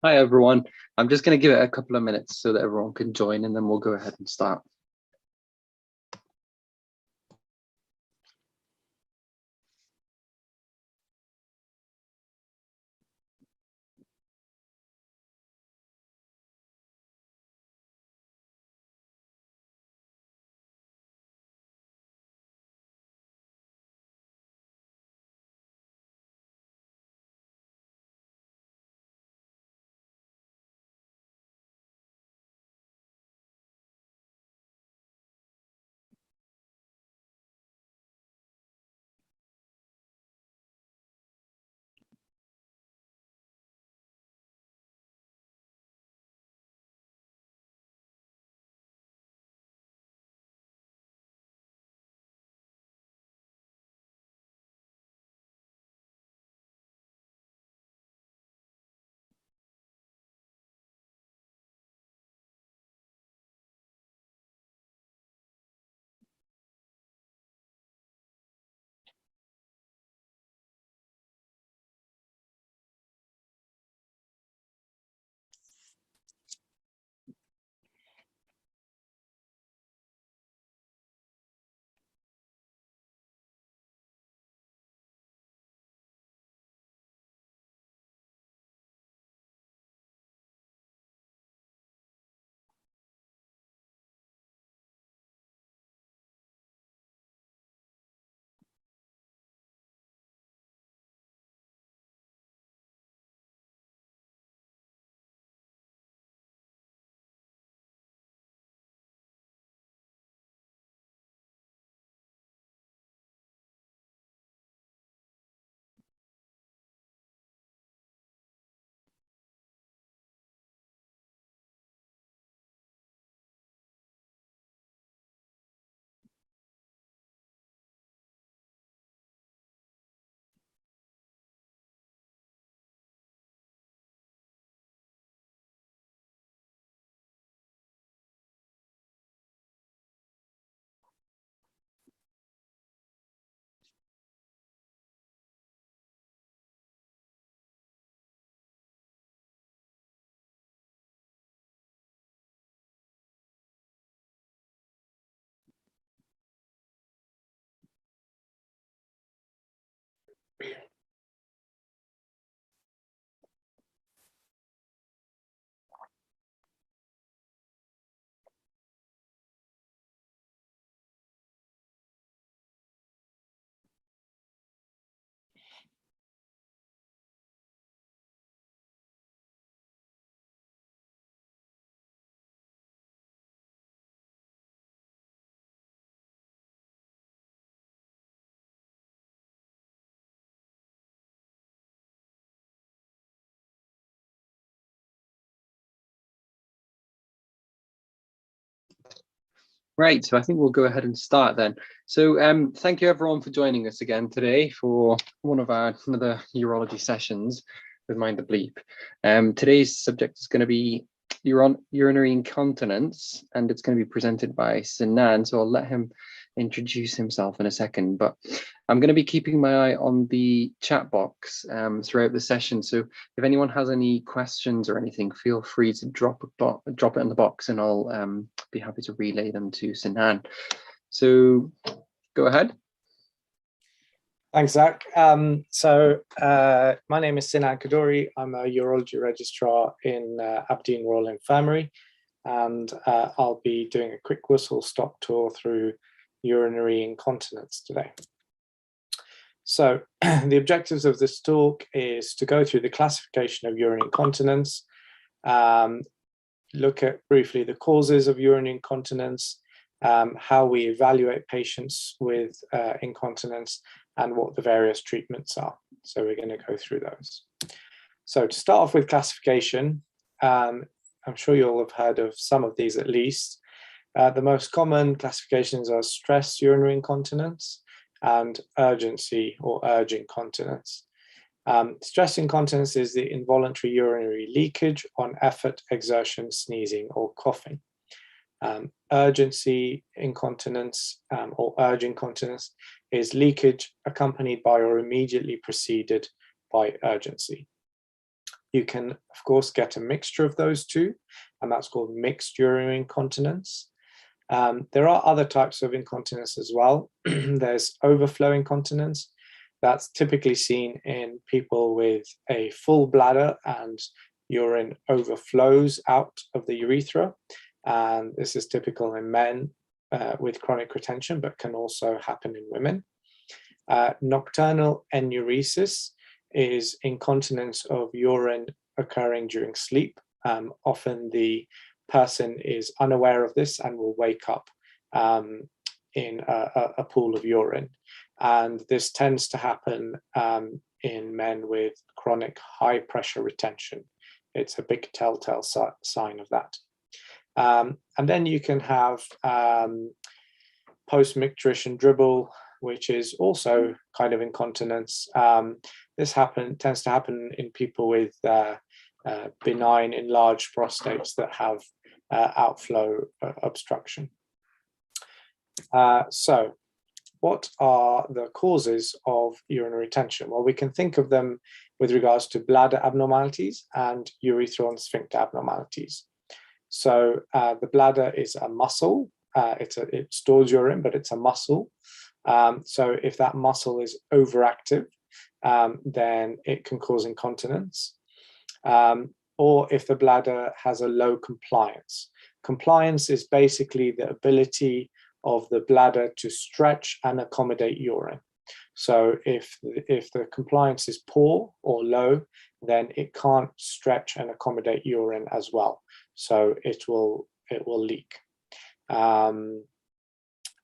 Hi, everyone. I'm just going to give it a couple of minutes so that everyone can join, and then we'll go ahead and start. Right, so I think we'll go ahead and start then. So thank you everyone for joining us again today for one of our another urology sessions with Mind the Bleep. Today's subject is going to be urinary incontinence, and it's going to be presented by Sinan, so I'll let him introduce himself in a second, but I'm going to be keeping my eye on the chat box throughout the session, so if anyone has any questions or anything, feel free to drop it in the box, and I'll be happy to relay them to Sinan. So go ahead. Thanks, Zach. My name is Sinan Khadhouri. I'm a urology registrar in Aberdeen Royal Infirmary, and I'll be doing a quick whistle-stop tour through urinary incontinence today. So the objectives of this talk is to go through the classification of urinary incontinence, look at briefly the causes of urinary incontinence, how we evaluate patients with incontinence, and what the various treatments are. So we're going to go through those. So to start off with classification, I'm sure you'll have heard of some of these at least. The most common classifications are stress urinary incontinence and urgency or urge incontinence. Stress incontinence is the involuntary urinary leakage on effort, exertion, sneezing, or coughing. Urgency incontinence or urge incontinence is leakage accompanied by or immediately preceded by urgency. You can, of course, get a mixture of those two, and that's called mixed urinary incontinence. There are other types of incontinence as well. There's overflow incontinence. That's typically seen in people with a full bladder and urine overflows out of the urethra. And this is typical in men with chronic retention, but can also happen in women. Nocturnal enuresis is incontinence of urine occurring during sleep. Often the person is unaware of this and will wake up in a pool of urine. And this tends to happen in men with chronic high pressure retention. It's a big telltale sign of that. And then you can have post-micturition dribble, which is also kind of incontinence. This tends to happen in people with benign enlarged prostates that have outflow obstruction. So what are the causes of urinary retention? Well, we can think of them with regards to bladder abnormalities and urethral and sphincter abnormalities. So the bladder is a muscle. It stores urine, but it's a muscle. So if that muscle is overactive, then it can cause incontinence. Or if the bladder has a low compliance. Compliance is basically the ability of the bladder to stretch and accommodate urine. So if the compliance is poor or low, then it can't stretch and accommodate urine as well. So it will leak. And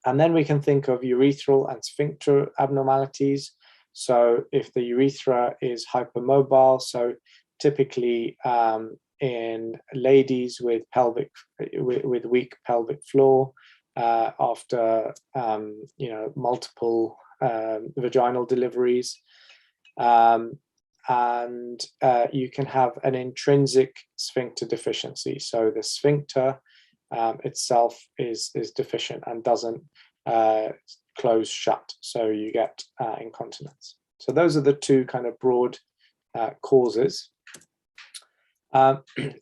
then we can think of urethral and sphincter abnormalities. So if the urethra is hypermobile, so typically in ladies with weak pelvic floor after multiple vaginal deliveries, and you can have an intrinsic sphincter deficiency. So the sphincter itself is deficient and doesn't close shut, so you get incontinence. So those are the two kind of broad causes.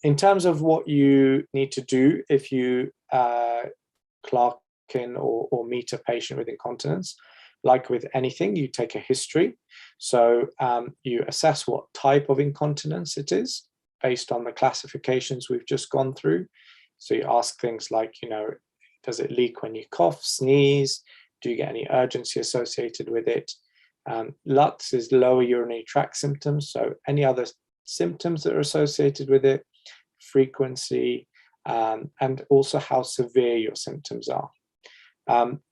In terms of what you need to do if you clerk in or meet a patient with incontinence, like with anything, you take a history. So you assess what type of incontinence it is based on the classifications we've just gone through. So you ask things like, does it leak when you cough, sneeze? Do you get any urgency associated with it? LUTS is lower urinary tract symptoms. So any other symptoms that are associated with it, frequency, and also how severe your symptoms are.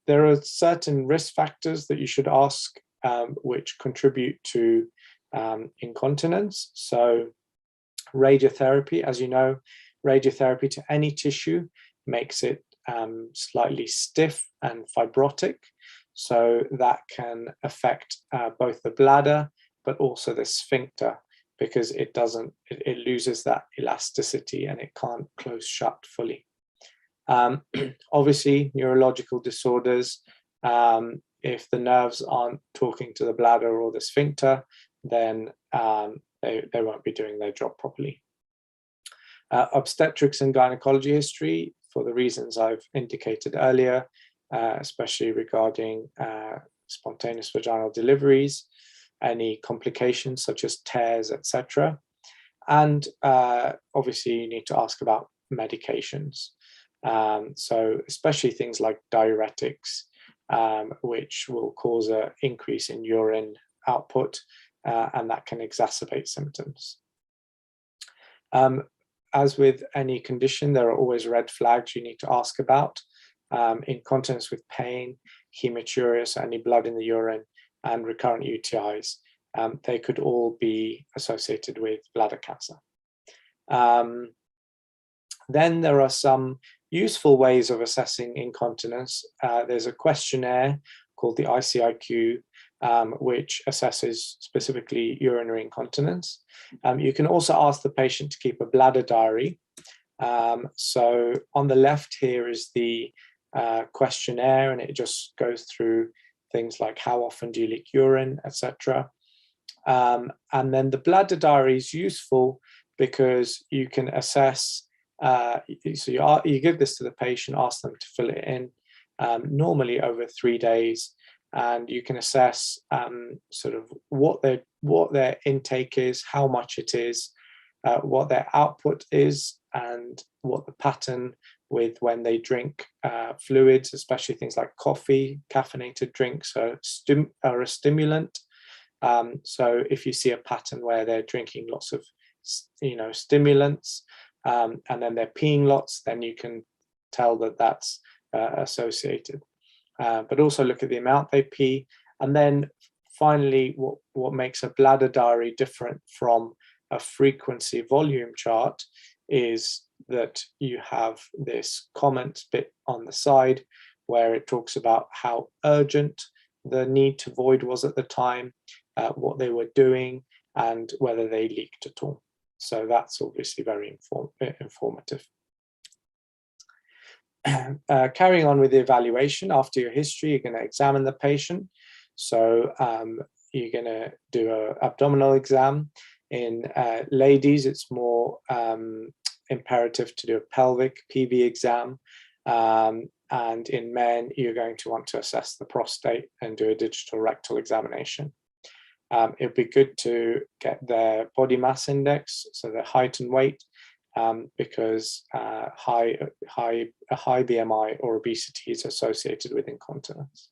There are certain risk factors that you should ask which contribute to incontinence. So radiotherapy, as you know, radiotherapy to any tissue makes it slightly stiff and fibrotic. So that can affect both the bladder, but also the sphincter, because it loses that elasticity and it can't close shut fully. Obviously, neurological disorders, if the nerves aren't talking to the bladder or the sphincter, then they won't be doing their job properly. Obstetrics and gynecology history, for the reasons I've indicated earlier, especially regarding spontaneous vaginal deliveries, any complications such as tears, etc. And obviously you need to ask about medications. So especially things like diuretics, which will cause an increase in urine output, and that can exacerbate symptoms. As with any condition, there are always red flags you need to ask about. Incontinence with pain, hematuria, so any blood in the urine, and recurrent UTIs. They could all be associated with bladder cancer. Then there are some useful ways of assessing incontinence. There's a questionnaire called the ICIQ, which assesses specifically urinary incontinence. You can also ask the patient to keep a bladder diary. So on the left here is the questionnaire, and it just goes through things like how often do you leak urine, etc. And then the bladder diary is useful because you can assess, so you give this to the patient, ask them to fill it in, normally over 3 days, and you can assess sort of what their intake is, how much it is, what their output is, and what the pattern with when they drink fluids, especially things like coffee, caffeinated drinks are a stimulant. So if you see a pattern where they're drinking lots of stimulants, and then they're peeing lots, then you can tell that that's associated. But also look at the amount they pee. And then finally, what makes a bladder diary different from a frequency volume chart is that you have this comment bit on the side where it talks about how urgent the need to void was at the time, what they were doing, and whether they leaked at all. So that's obviously very informative. Carrying on with the evaluation, after your history, you're going to examine the patient. So you're going to do an abdominal exam. In ladies, it's more imperative to do a pelvic PV exam. And in men, you're going to want to assess the prostate and do a digital rectal examination. It'd be good to get their body mass index, so their height and weight, because a high BMI or obesity is associated with incontinence.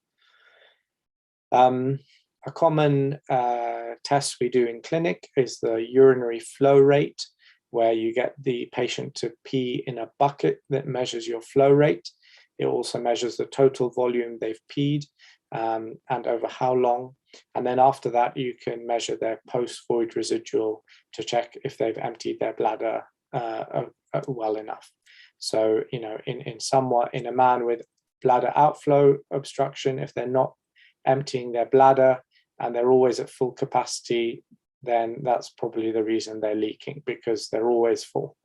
A common test we do in clinic is the urinary flow rate, where you get the patient to pee in a bucket that measures your flow rate. It also measures the total volume they've peed and over how long. And then after that, you can measure their post-void residual to check if they've emptied their bladder well enough. So, in a man with bladder outflow obstruction, if they're not emptying their bladder and they're always at full capacity, then that's probably the reason they're leaking, because they're always full.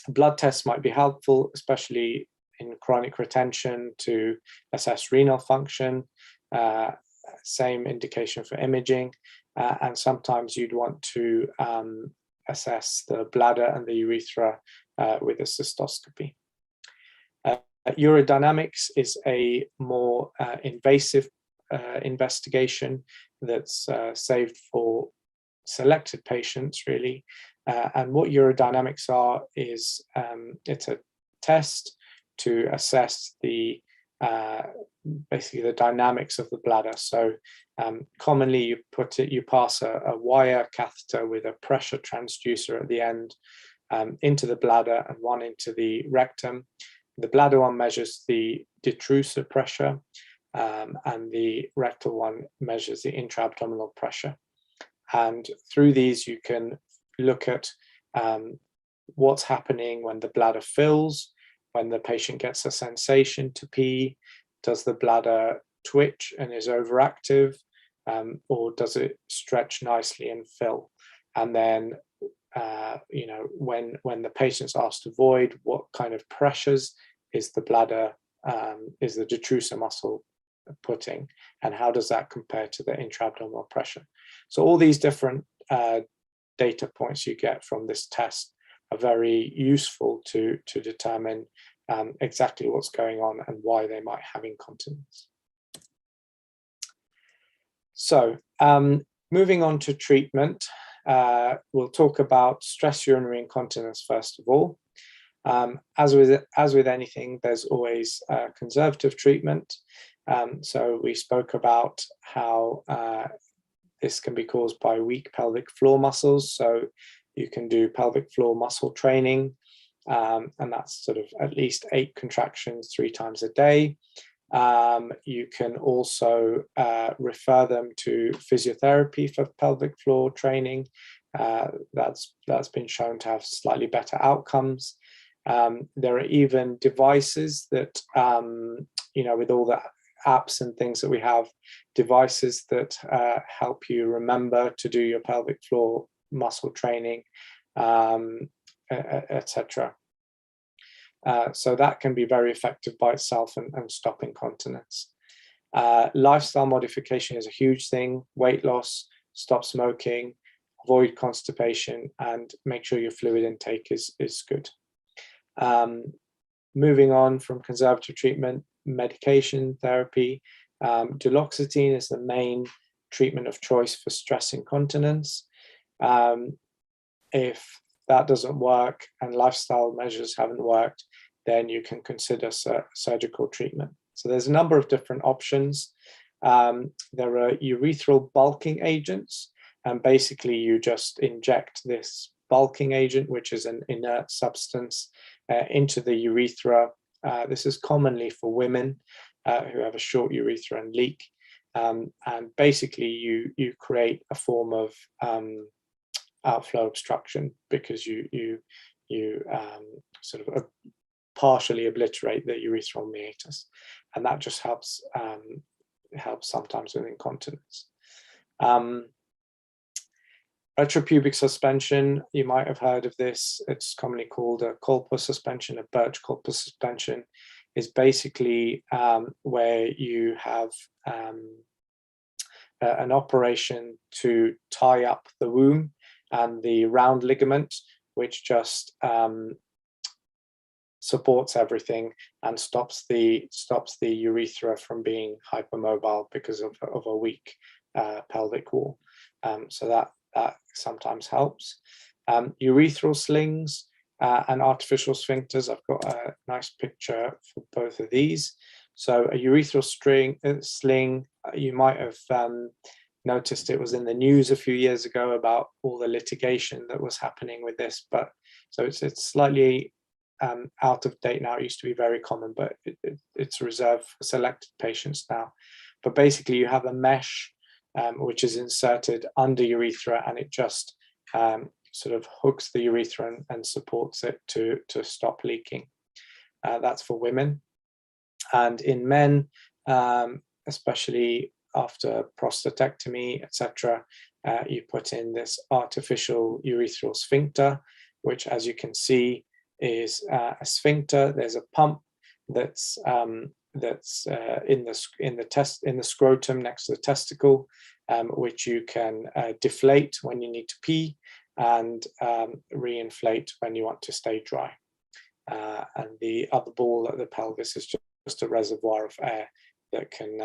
Blood tests might be helpful, especially in chronic retention, to assess renal function. Same indication for imaging. And sometimes you'd want to assess the bladder and the urethra with a cystoscopy. Urodynamics is a more invasive investigation that's saved for selected patients, really. And what urodynamics are is it's a test to assess the basically the dynamics of the bladder. So commonly you pass a wire catheter with a pressure transducer at the end into the bladder and one into the rectum. The bladder one measures the detrusor pressure, and the rectal one measures the intra-abdominal pressure. And through these, you can look at what's happening when the bladder fills, when the patient gets a sensation to pee. Does the bladder twitch and is overactive, or does it stretch nicely and fill? And then, when the patient's asked to void, what kind of pressures is the bladder, is the detrusor muscle putting, and how does that compare to the intra-abdominal pressure? So all these different data points you get from this test are very useful to determine exactly what's going on and why they might have incontinence. So moving on to treatment, we'll talk about stress urinary incontinence first of all. As with anything, there's always conservative treatment. So we spoke about how this can be caused by weak pelvic floor muscles. So you can do pelvic floor muscle training, and that's sort of at least 8 contractions 3 times a day. You can also refer them to physiotherapy for pelvic floor training. That's been shown to have slightly better outcomes. There are even devices that, with all the apps and things that we have, devices that help you remember to do your pelvic floor muscle training, etc. So that can be very effective by itself and stop incontinence. Lifestyle modification is a huge thing. Weight loss, stop smoking, avoid constipation, and make sure your fluid intake is good. Moving on from conservative treatment, medication therapy. Duloxetine is the main treatment of choice for stress incontinence. If that doesn't work and lifestyle measures haven't worked, then you can consider surgical treatment. So there's a number of different options. There are urethral bulking agents, and basically you just inject this bulking agent, which is an inert substance, into the urethra. This is commonly for women who have a short urethra and leak. And basically you create a form of outflow obstruction because you sort of partially obliterate the urethral meatus, and that just helps sometimes with incontinence. Retropubic suspension, you might have heard of this. It's commonly called a Kolpa suspension. A Birch Kolpa suspension is basically where you have an operation to tie up the womb and the round ligament, which just supports everything and stops the urethra from being hypermobile because of a weak pelvic wall. So that sometimes helps. Urethral slings and artificial sphincters. I've got a nice picture for both of these. So a urethral sling, you might have noticed it was in the news a few years ago about all the litigation that was happening with this, but so it's slightly out of date now. It used to be very common, but it's reserved for selected patients now. But basically you have a mesh which is inserted under urethra, and it just sort of hooks the urethra and supports it to stop leaking. That's for women. And in men, especially after prostatectomy, etc., you put in this artificial urethral sphincter, which, as you can see, is a sphincter. There's a pump that's in the scrotum next to the testicle, which you can deflate when you need to pee and reinflate when you want to stay dry. And the other ball at the pelvis is just a reservoir of air that can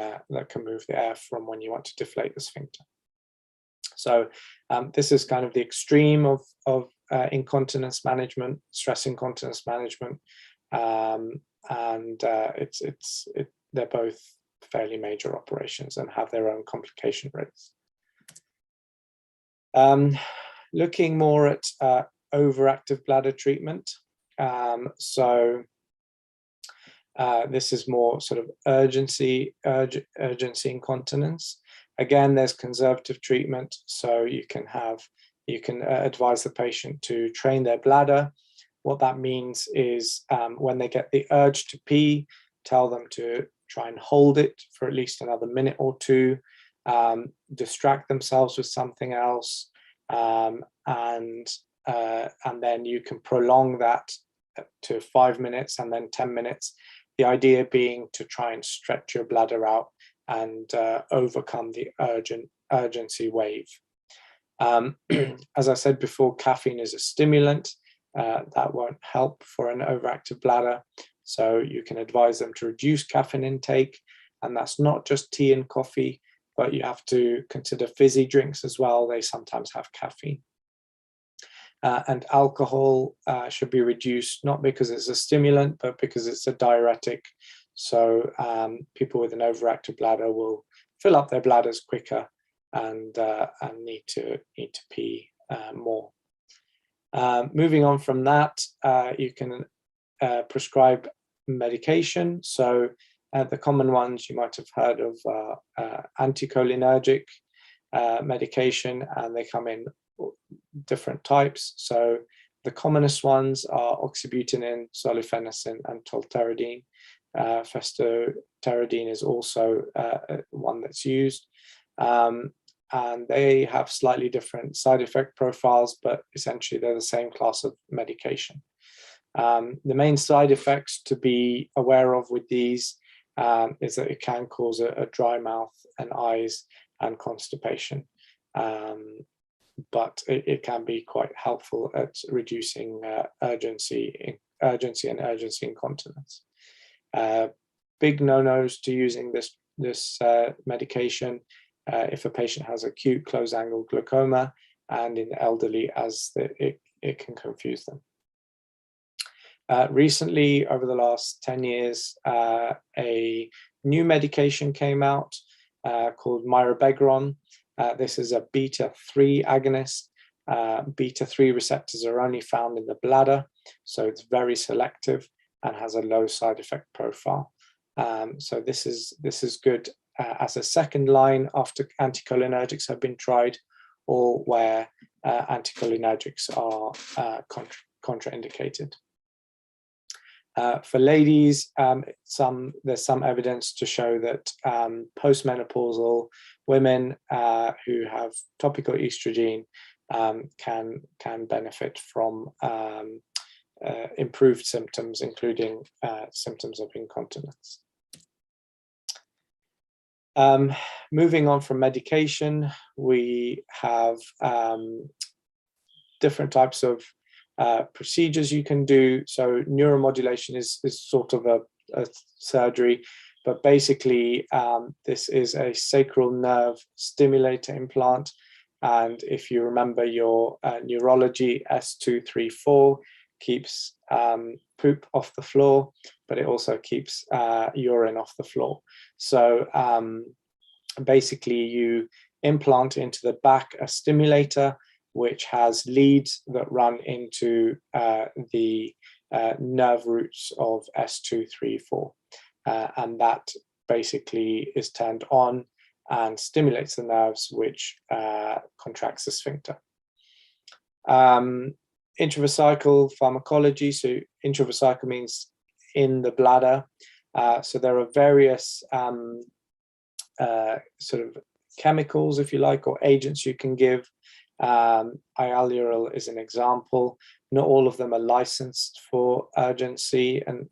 move the air from when you want to deflate the sphincter. So this is kind of the extreme of incontinence management, stress incontinence management, and they're both fairly major operations and have their own complication rates. Looking more at overactive bladder treatment. So this is more sort of urgency incontinence. Again, there's conservative treatment, so you can advise the patient to train their bladder. What that means is when they get the urge to pee, tell them to try and hold it for at least another minute or two, distract themselves with something else, and then you can prolong that to 5 minutes and then 10 minutes. The idea being to try and stretch your bladder out and overcome the urgency wave. As I said before, caffeine is a stimulant. That won't help for an overactive bladder. So you can advise them to reduce caffeine intake. And that's not just tea and coffee, but you have to consider fizzy drinks as well. They sometimes have caffeine. And alcohol should be reduced, not because it's a stimulant, but because it's a diuretic. So people with an overactive bladder will fill up their bladders quicker and need to pee more. Moving on from that, you can prescribe medication. So the common ones you might have heard of anticholinergic medication, and they come in different types. So the commonest ones are oxybutynin, solifenacin, and tolterodine. Festoterodine is also one that's used. And they have slightly different side effect profiles, but essentially they're the same class of medication. The main side effects to be aware of with these is that it can cause a dry mouth and eyes and constipation. But it can be quite helpful at reducing urgency incontinence. Big no-nos to using this medication if a patient has acute closed-angle glaucoma, and in the elderly, as it can confuse them. Recently, over the last 10 years, a new medication came out called mirabegron. This is a beta-3 agonist. Beta-3 receptors are only found in the bladder, so it's very selective and has a low side effect profile. So this is good as a second line after anticholinergics have been tried, or where anticholinergics are contraindicated. For ladies, there's some evidence to show that postmenopausal women who have topical estrogen can benefit from improved symptoms, including symptoms of incontinence. Moving on from medication, we have different types of procedures you can do. So neuromodulation is sort of a surgery, but basically this is a sacral nerve stimulator implant. And if you remember your neurology, S234 keeps poop off the floor, but it also keeps urine off the floor. So basically you implant into the back a stimulator which has leads that run into the nerve roots of S234. And that basically is turned on and stimulates the nerves, which contracts the sphincter. Intravesical pharmacology, so intravesical means in the bladder. So there are various sort of chemicals, if you like, or agents you can give. Ialural is an example. Not all of them are licensed for urgency and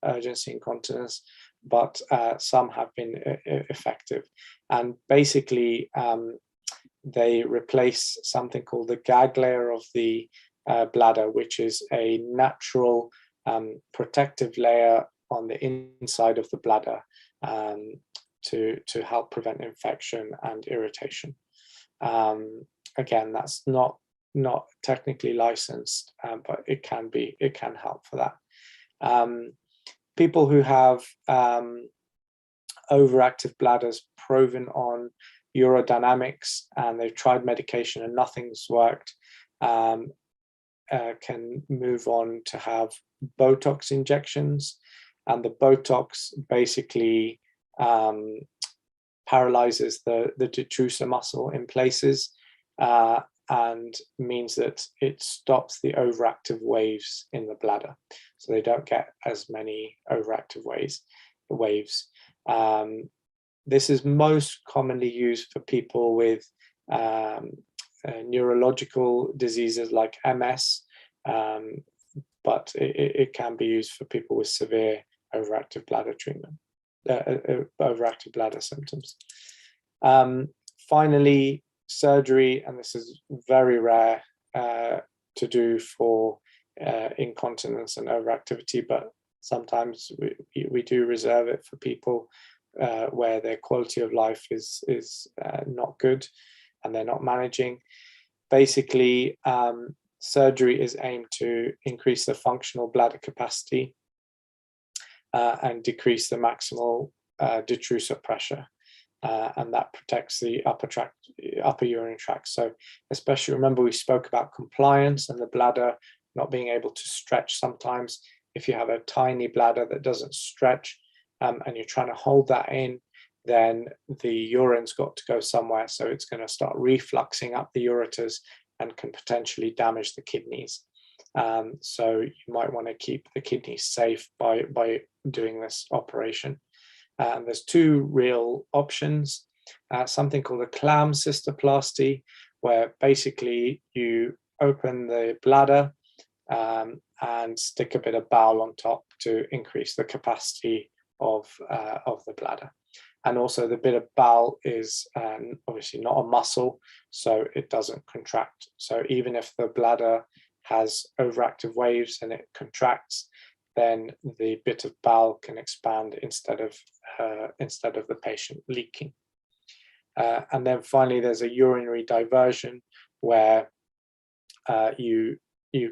urgency incontinence, but some have been effective. And basically, they replace something called the gag layer of the bladder, which is a natural protective layer on the inside of the bladder to help prevent infection and irritation. Again, that's not technically licensed, but it can help for that. People who have overactive bladders proven on urodynamics and they've tried medication and nothing's worked, can move on to have Botox injections, and the Botox basically paralyzes the detrusor muscle in places and means that it stops the overactive waves in the bladder, so they don't get as many overactive waves. This is most commonly used for people with neurological diseases like MS, but it can be used for people with severe overactive bladder treatment, overactive bladder symptoms. Finally, surgery, and this is very rare to do for incontinence and overactivity, but sometimes we do reserve it for people where their quality of life is not good and they're not managing. Basically, surgery is aimed to increase the functional bladder capacity and decrease the maximal detrusor pressure, and that protects the upper urinary tract. So especially, remember we spoke about compliance and the bladder not being able to stretch sometimes. If you have a tiny bladder that doesn't stretch and you're trying to hold that in, then the urine's got to go somewhere, so it's going to start refluxing up the ureters and can potentially damage the kidneys. So you might want to keep the kidneys safe by doing this operation. There's two real options, something called a clam cystoplasty, where basically you open the bladder and stick a bit of bowel on top to increase the capacity of the bladder. And also the bit of bowel is obviously not a muscle, so it doesn't contract. So even if the bladder has overactive waves and it contracts, then the bit of bowel can expand instead of the patient leaking. And then finally, there's a urinary diversion where you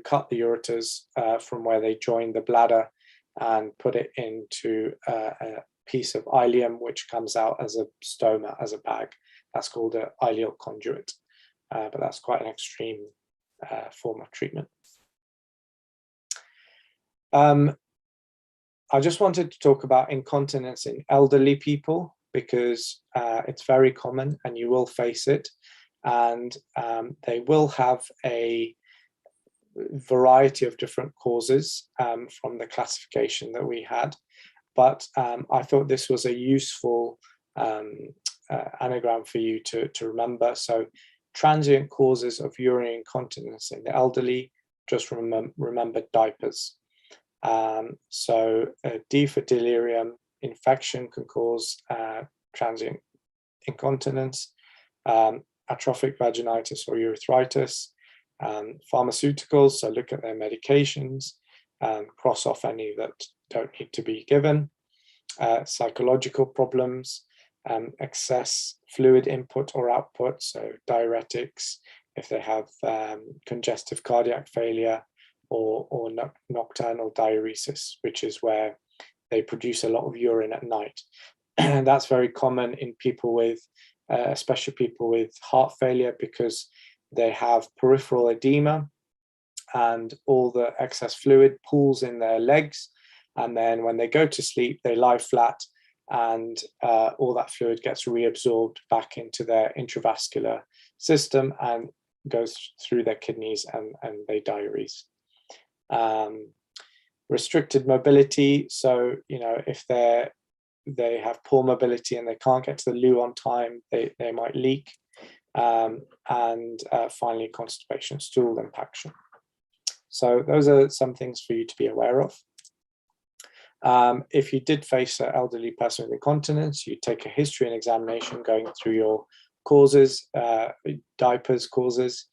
cut the ureters from where they join the bladder and put it into a piece of ileum, which comes out as a stoma, as a bag. That's called an ileal conduit, but that's quite an extreme form of treatment. I just wanted to talk about incontinence in elderly people because it's very common and you will face it, and they will have a variety of different causes from the classification that we had. But I thought this was a useful anagram for you to remember. So transient causes of urinary incontinence in the elderly, just remember diapers. So D for delirium, infection can cause transient incontinence, atrophic vaginitis or urethritis, pharmaceuticals, so look at their medications, cross off any that don't need to be given, psychological problems, excess fluid input or output, so diuretics, if they have congestive cardiac failure, or nocturnal diuresis, which is where they produce a lot of urine at night. And that's very common in people with, especially people with heart failure, because they have peripheral edema and all the excess fluid pools in their legs. And then when they go to sleep, they lie flat and all that fluid gets reabsorbed back into their intravascular system and goes through their kidneys and they diurese. Restricted mobility, so if they have poor mobility and they can't get to the loo on time, they might leak. And finally, constipation, stool impaction. So those are some things for you to be aware of. If you did face an elderly person with incontinence, you take a history and examination going through your causes, diapers causes.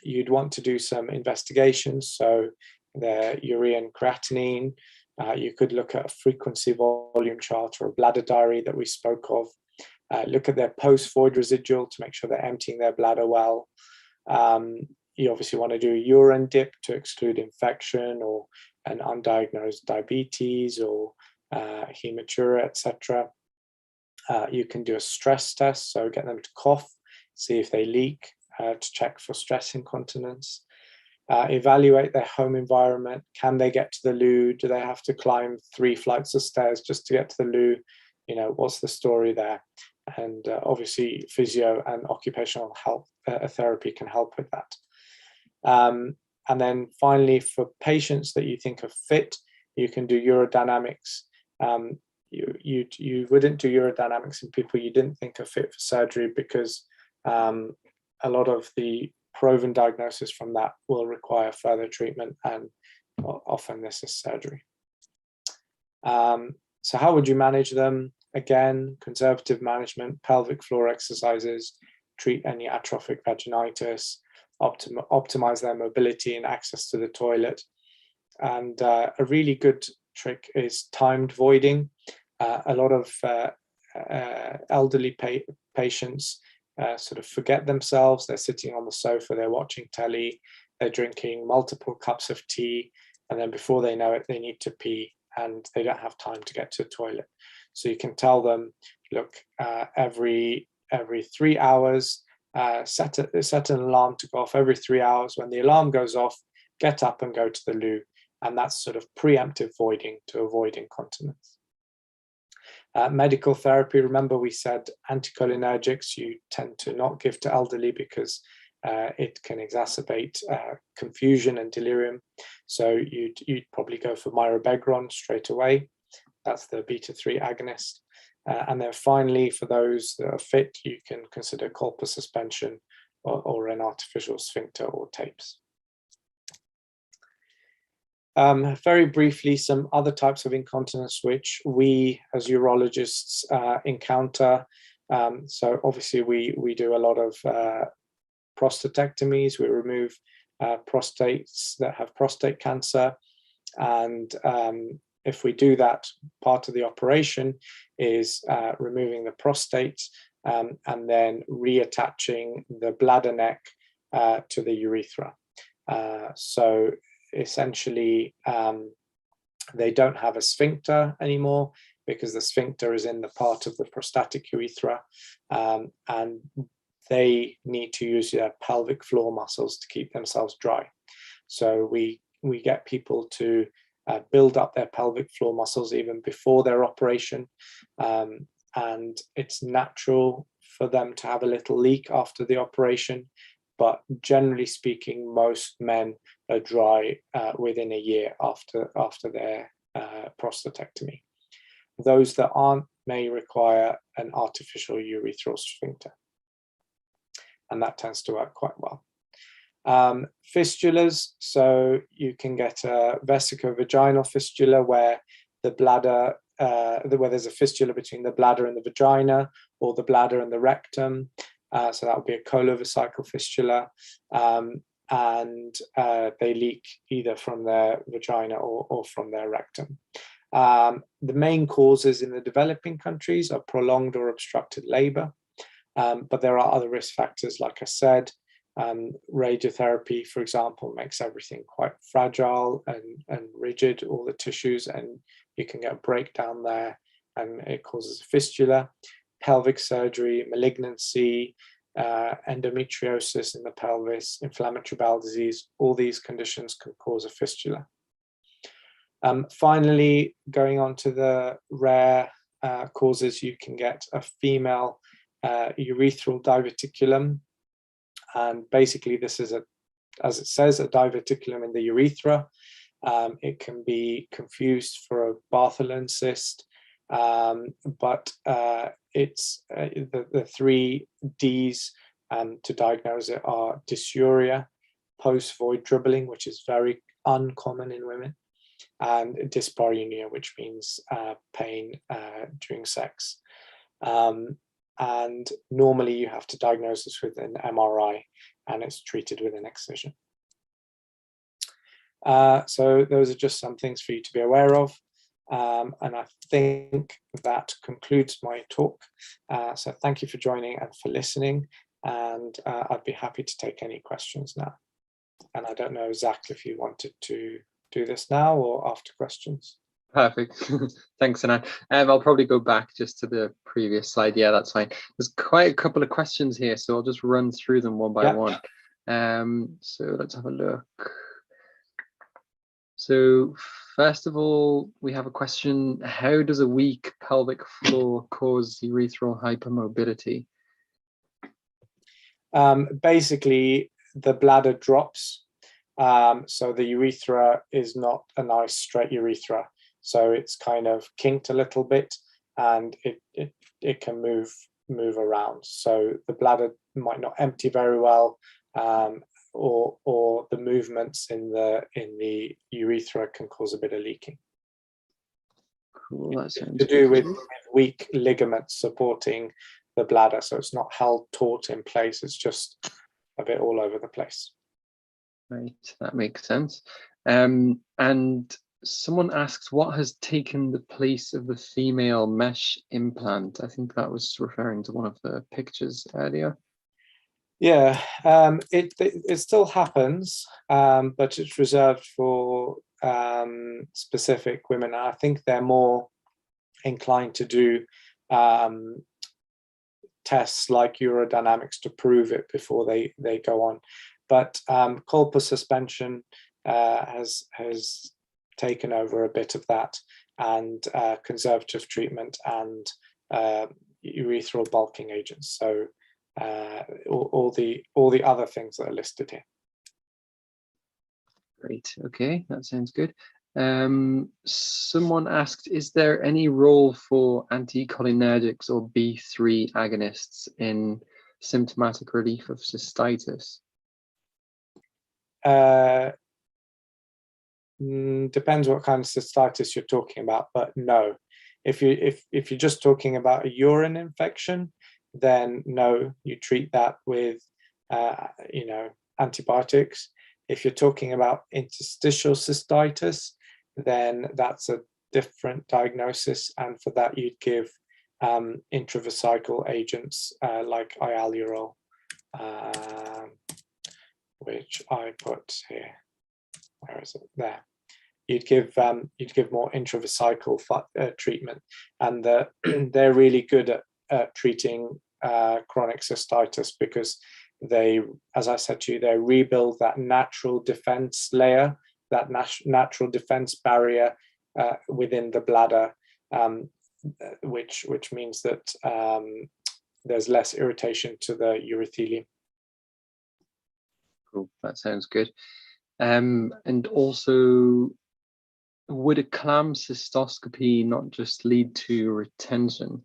You'd want to do some investigations, so the urea and creatinine. You could look at a frequency volume chart or a bladder diary that we spoke of. Look at their post-void residual to make sure they're emptying their bladder well. You obviously want to do a urine dip to exclude infection or an undiagnosed diabetes or hematuria, etc. You can do a stress test, so get them to cough, see if they leak, to check for stress incontinence. Evaluate their home environment. Can they get to the loo? Do they have to climb 3 flights of stairs just to get to the loo? What's the story there? And obviously physio and occupational health therapy can help with that. And then finally, for patients that you think are fit, you can do urodynamics. You wouldn't do urodynamics in people you didn't think are fit for surgery because a lot of the proven diagnosis from that will require further treatment, and often this is surgery. So how would you manage them? Again, conservative management, pelvic floor exercises, treat any atrophic vaginitis, optimize their mobility and access to the toilet. And a really good trick is timed voiding. A lot of elderly patients sort of forget themselves. They're sitting on the sofa, they're watching telly, they're drinking multiple cups of tea, and then before they know it, they need to pee and they don't have time to get to the toilet. So you can tell them, look, every 3 hours, set an alarm to go off every 3 hours. When the alarm goes off, get up and go to the loo. And that's sort of preemptive voiding to avoid incontinence. Medical therapy, remember we said anticholinergics you tend to not give to elderly because it can exacerbate confusion and delirium. So you'd probably go for mirabegron straight away. That's the beta-3 agonist. And then finally, for those that are fit, you can consider Kolpa suspension or an artificial sphincter or tapes. Very briefly, some other types of incontinence which we as urologists encounter. So obviously we do a lot of prostatectomies. We remove prostates that have prostate cancer. And if we do that, part of the operation is removing the prostate and then reattaching the bladder neck to the urethra. So essentially, they don't have a sphincter anymore because the sphincter is in the part of the prostatic urethra, and they need to use their pelvic floor muscles to keep themselves dry. So we get people to build up their pelvic floor muscles even before their operation, and it's natural for them to have a little leak after the operation, but generally speaking, most men are dry within a year after their prostatectomy. Those that aren't may require an artificial urethral sphincter, and that tends to work quite well. Fistulas, so you can get a vesicovaginal fistula where the bladder, where there's a fistula between the bladder and the vagina, or the bladder and the rectum. So that would be a colovesical fistula, and they leak either from their vagina or from their rectum. The main causes in the developing countries are prolonged or obstructed labor, but there are other risk factors, like I said. Radiotherapy, for example, makes everything quite fragile and rigid, all the tissues, and you can get a breakdown there, and it causes a fistula. Pelvic surgery, malignancy, endometriosis in the pelvis, inflammatory bowel disease, all these conditions can cause a fistula. Finally, going on to the rare causes, you can get a female urethral diverticulum. And basically, this is, as it says, a diverticulum in the urethra. It can be confused for a Bartholin cyst, but it's the 3 Ds to diagnose it are dysuria, post-void dribbling, which is very uncommon in women, and dyspareunia, which means pain during sex. And normally you have to diagnose this with an MRI, and it's treated with an excision. So those are just some things for you to be aware of. And I think that concludes my talk. So thank you for joining and for listening. And I'd be happy to take any questions now. And I don't know, Zach, if you wanted to do this now or after questions. Perfect. Thanks, Sinan. I'll probably go back just to the previous slide. Yeah, that's fine. There's quite a couple of questions here, so I'll just run through them one by one. So let's have a look. So first of all, we have a question: how does a weak pelvic floor cause urethral hypermobility? Basically, the bladder drops. So the urethra is not a nice straight urethra. So it's kind of kinked a little bit, and it can move around. So the bladder might not empty very well, or the movements in the urethra can cause a bit of leaking. Cool, that sounds to do with weak ligaments supporting the bladder, so it's not held taut in place. It's just a bit all over the place. Right, that makes sense. And someone asks, what has taken the place of the female mesh implant? I think that was referring to one of the pictures earlier. Yeah, it still happens, but it's reserved for specific women. I think they're more inclined to do tests like urodynamics to prove it before they go on. But Kolpa suspension has taken over a bit of that, and conservative treatment and urethral bulking agents. So all the other things that are listed here. Great. Okay, that sounds good. Someone asked, is there any role for anticholinergics or B3 agonists in symptomatic relief of cystitis? Depends what kind of cystitis you're talking about, but no. If you're just talking about a urine infection, then no, you treat that with antibiotics. If you're talking about interstitial cystitis, then that's a different diagnosis, and for that you'd give intravesical agents like Ialurol, which I put here. Where is it? There. You'd give more intravesical treatment, and they're really good at treating chronic cystitis, because they, as I said to you, they rebuild that natural defense layer, that natural defense barrier within the bladder, which means that there's less irritation to the urothelium. Cool, that sounds good. And also, would a clam cystoscopy not just lead to retention?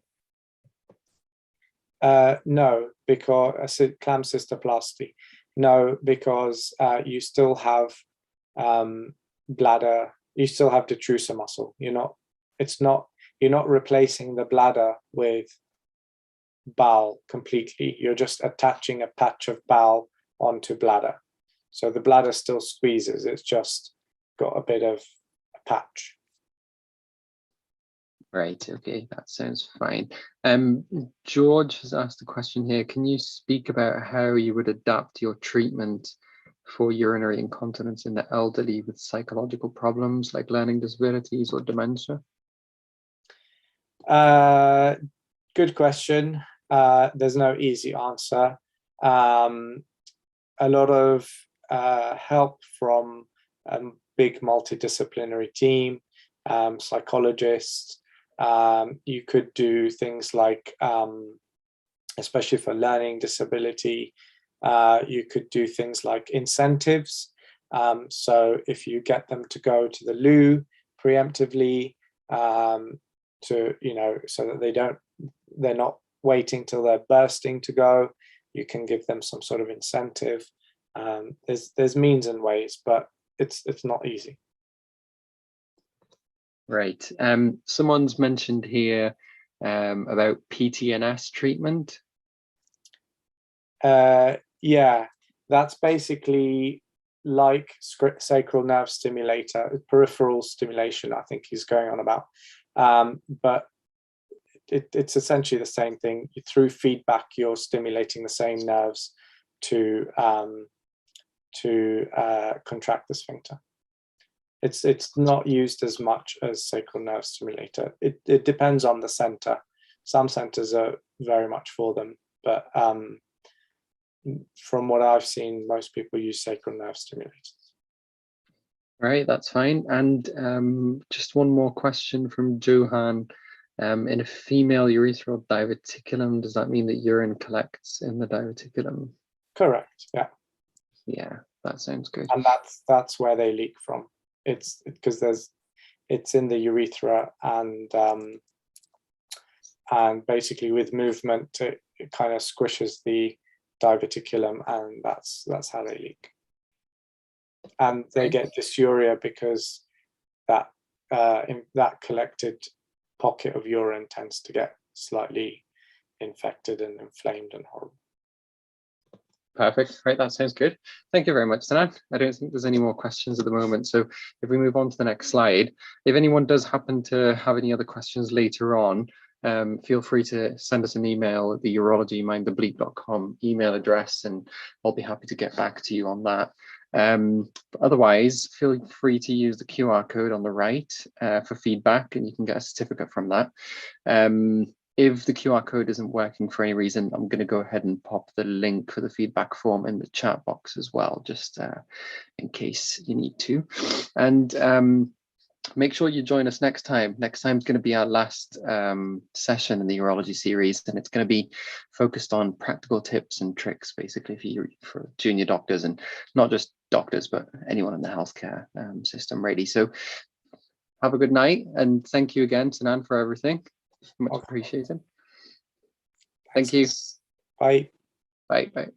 No, because I said clam cystoplasty. No, because you still have bladder. You still have detrusor muscle. You're not replacing the bladder with bowel completely. You're just attaching a patch of bowel onto bladder. So the bladder still squeezes. It's just got a bit of a patch. Right, okay, that sounds fine. George has asked a question here. Can you speak about how you would adapt your treatment for urinary incontinence in the elderly with psychological problems like learning disabilities or dementia? Good question. There's no easy answer. A lot of help from a big multidisciplinary team, psychologists. You could do things like, especially for learning disability, you could do things like incentives. So if you get them to go to the loo preemptively, so that they're not waiting till they're bursting to go, you can give them some sort of incentive. There's means and ways, but it's not easy. Right. Someone's mentioned here about PTNS treatment. Yeah, that's basically like sacral nerve stimulator, peripheral stimulation, I think he's going on about. But it's essentially the same thing. Through feedback, you're stimulating the same nerves to contract the sphincter. It's not used as much as sacral nerve stimulator. It depends on the center. Some centers are very much for them, but from what I've seen, most people use sacral nerve stimulators. Right, that's fine. And just one more question from Johan. In a female urethral diverticulum, does that mean that urine collects in the diverticulum? Correct. Yeah. Yeah, that sounds good. And that's where they leak from. It's because it's in the urethra, and basically with movement it kind of squishes the diverticulum, and that's how they leak. And they get dysuria because that collected pocket of urine tends to get slightly infected and inflamed and horrible. Perfect. Right, that sounds good. Thank you very much, Sinan. I don't think there's any more questions at the moment. So if we move on to the next slide, if anyone does happen to have any other questions later on, feel free to send us an email at the urologymindthebleep.com email address, and I'll be happy to get back to you on that. Otherwise, feel free to use the QR code on the right for feedback, and you can get a certificate from that. If the QR code isn't working for any reason, I'm going to go ahead and pop the link for the feedback form in the chat box as well, just in case you need to. And make sure you join us next time. Next time is going to be our last session in the urology series, and it's going to be focused on practical tips and tricks, basically for junior doctors, and not just doctors, but anyone in the healthcare system, really. So have a good night, and thank you again, Sinan, for everything. Much appreciated. Thank you. Bye. Bye. Bye.